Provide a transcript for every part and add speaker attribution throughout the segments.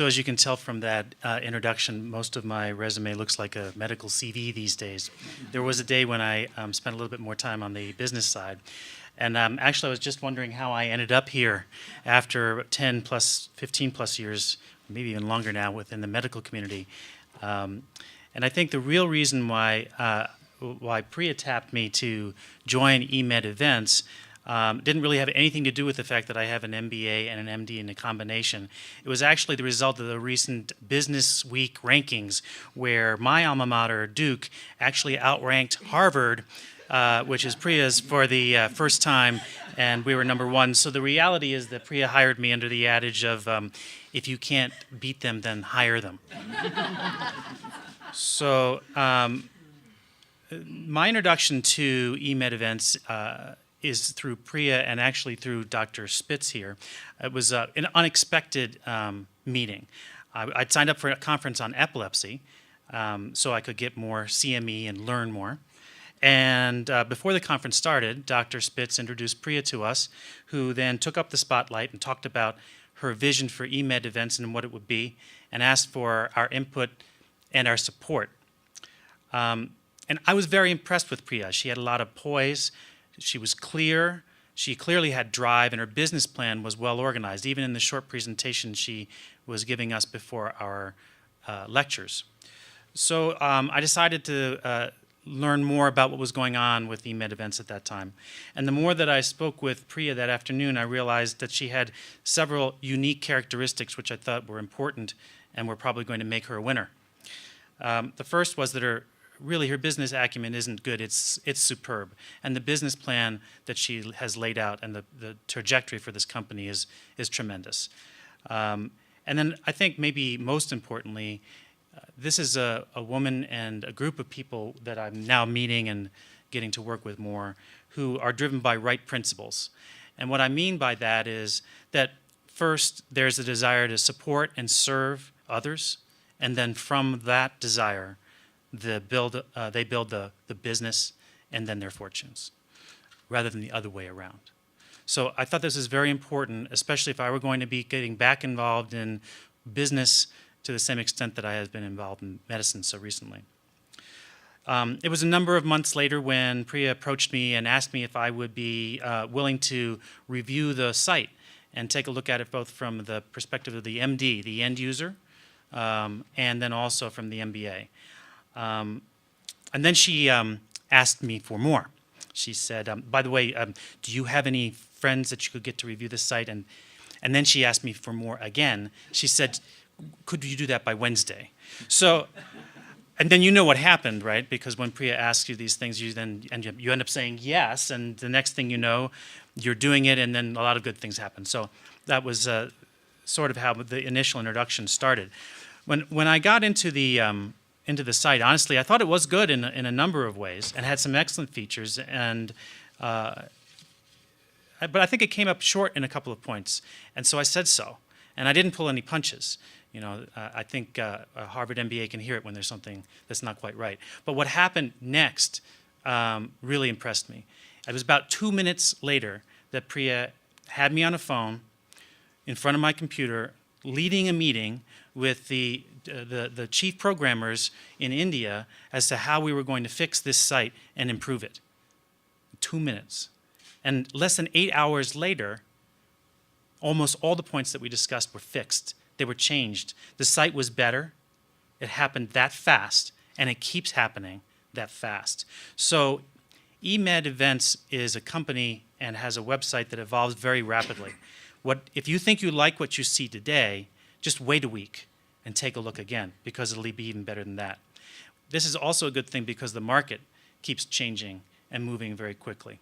Speaker 1: So as you can tell from that introduction, most of my resume looks like a medical CV these days. There was a day when I spent a little bit more time on the business side. And actually, I was just wondering how I ended up here after 10 plus, 15 plus years, maybe even longer now, within the medical community. And I think the real reason why Priya tapped me to join Emed events didn't really have anything to do with the fact that I have an MBA and an MD in a combination. It was actually the result of the recent Business Week rankings, where my alma mater, Duke, actually outranked Harvard, which is Priya's, for the first time, and we were #1. So the reality is that Priya hired me under the adage of, if you can't beat them, then hire them. So my introduction to Emed events is through Priya and actually through Dr. Spitz here. It was an unexpected meeting. I'd signed up for a conference on epilepsy so I could get more CME and learn more. And before the conference started, Dr. Spitz introduced Priya to us, who then took up the spotlight and talked about her vision for Emed events and what it would be, and asked for our input and our support. And I was very impressed with Priya. She had a lot of poise. She was clear. She clearly had drive, and her business plan was well organized, even in the short presentation she was giving us before our lectures. So I decided to learn more about what was going on with Emed events at that time. And the more that I spoke with Priya that afternoon, I realized that she had several unique characteristics which I thought were important and were probably going to make her a winner. The first was that her business acumen isn't good, it's superb. And the business plan that she has laid out and the trajectory for this company is tremendous. And then I think maybe most importantly, this is a woman and a group of people that I'm now meeting and getting to work with more, who are driven by right principles. And what I mean by that is that first there's a desire to support and serve others, and then from that desire, they build the business and then their fortunes, rather than the other way around. So I thought this was very important, especially if I were going to be getting back involved in business to the same extent that I have been involved in medicine so recently. It was a number of months later when Priya approached me and asked me if I would be willing to review the site and take a look at it both from the perspective of the MD, the end user, and then also from the MBA. And then she asked me for more. She said, by the way, do you have any friends that you could get to review this site? And then she asked me for more again. She said, could you do that by Wednesday? So, and then you know what happened, right? Because when Priya asks you these things, you end up saying yes, and the next thing you know, you're doing it, and then a lot of good things happen. So that was sort of how the initial introduction started. When I got into the site, honestly, I thought it was good in a number of ways and had some excellent features, and but I think it came up short in a couple of points, and so I said so, and I didn't pull any punches. You know, I think a Harvard MBA can hear it when there's something that's not quite right. But what happened next really impressed me. It was about 2 minutes later that Priya had me on a phone in front of my computer, leading a meeting with the chief programmers in India as to how we were going to fix this site and improve it. 2 minutes. And less than 8 hours later, almost all the points that we discussed were fixed. They were changed. The site was better. It happened that fast, and it keeps happening that fast. So Emed Events is a company and has a website that evolves very rapidly. If you think you like what you see today, just wait a week and take a look again, because it'll be even better than that. This is also a good thing because the market keeps changing and moving very quickly.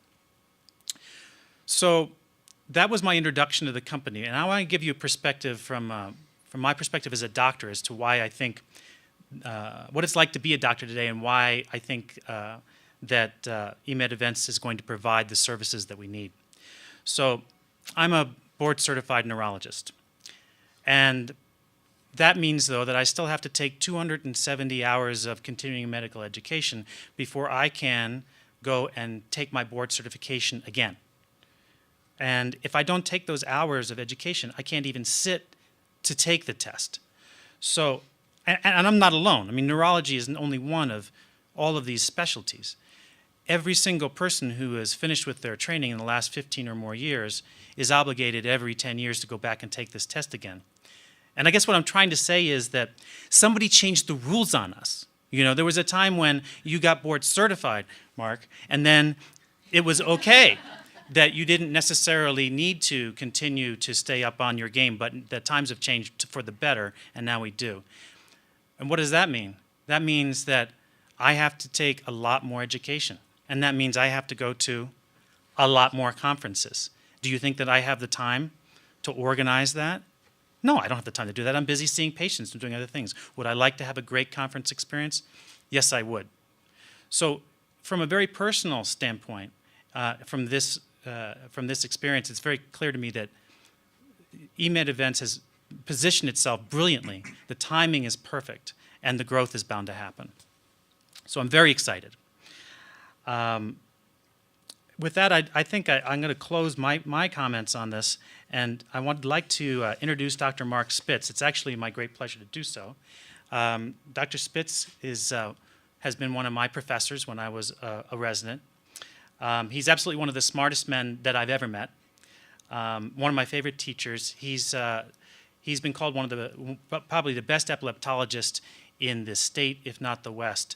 Speaker 1: So that was my introduction to the company, and I want to give you a perspective from my perspective as a doctor as to why I think what it's like to be a doctor today, and why I think that Emed Events is going to provide the services that we need. So I'm a board-certified neurologist, and that means, though, that I still have to take 270 hours of continuing medical education before I can go and take my board certification again. And if I don't take those hours of education, I can't even sit to take the test. So, and I'm not alone. I mean, neurology is only one of all of these specialties. Every single person who has finished with their training in the last 15 or more years is obligated every 10 years to go back and take this test again. And I guess what I'm trying to say is that somebody changed the rules on us. You know, there was a time when you got board certified, Mark, and then it was okay that you didn't necessarily need to continue to stay up on your game, but the times have changed for the better, and now we do. And what does that mean? That means that I have to take a lot more education, and that means I have to go to a lot more conferences. Do you think that I have the time to organize that? No, I don't have the time to do that. I'm busy seeing patients and doing other things. Would I like to have a great conference experience? Yes, I would. So from a very personal standpoint, from this experience, it's very clear to me that Emed Events has positioned itself brilliantly. The timing is perfect, and the growth is bound to happen. So I'm very excited. With that, I think I'm going to close my comments on this, and I would like to introduce Dr. Mark Spitz. It's actually my great pleasure to do so. Dr. Spitz has been one of my professors when I was a resident. He's absolutely one of the smartest men that I've ever met. One of my favorite teachers. He's been called one of probably the best epileptologists in the state, if not the West.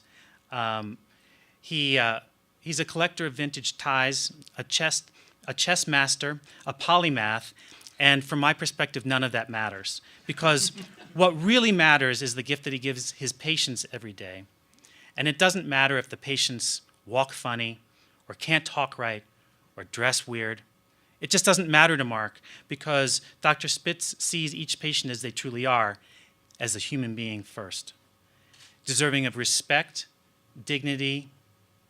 Speaker 1: He's a collector of vintage ties, a chess master, a polymath, and from my perspective, none of that matters. Because what really matters is the gift that he gives his patients every day. And it doesn't matter if the patients walk funny, or can't talk right, or dress weird. It just doesn't matter to Mark, because Dr. Spitz sees each patient as they truly are, as a human being first, deserving of respect, dignity,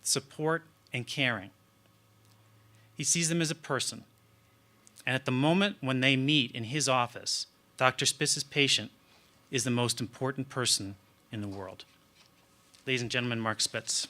Speaker 1: support, and caring. He sees them as a person. And at the moment when they meet in his office, Dr. Spitz's patient is the most important person in the world. Ladies and gentlemen, Mark Spitz.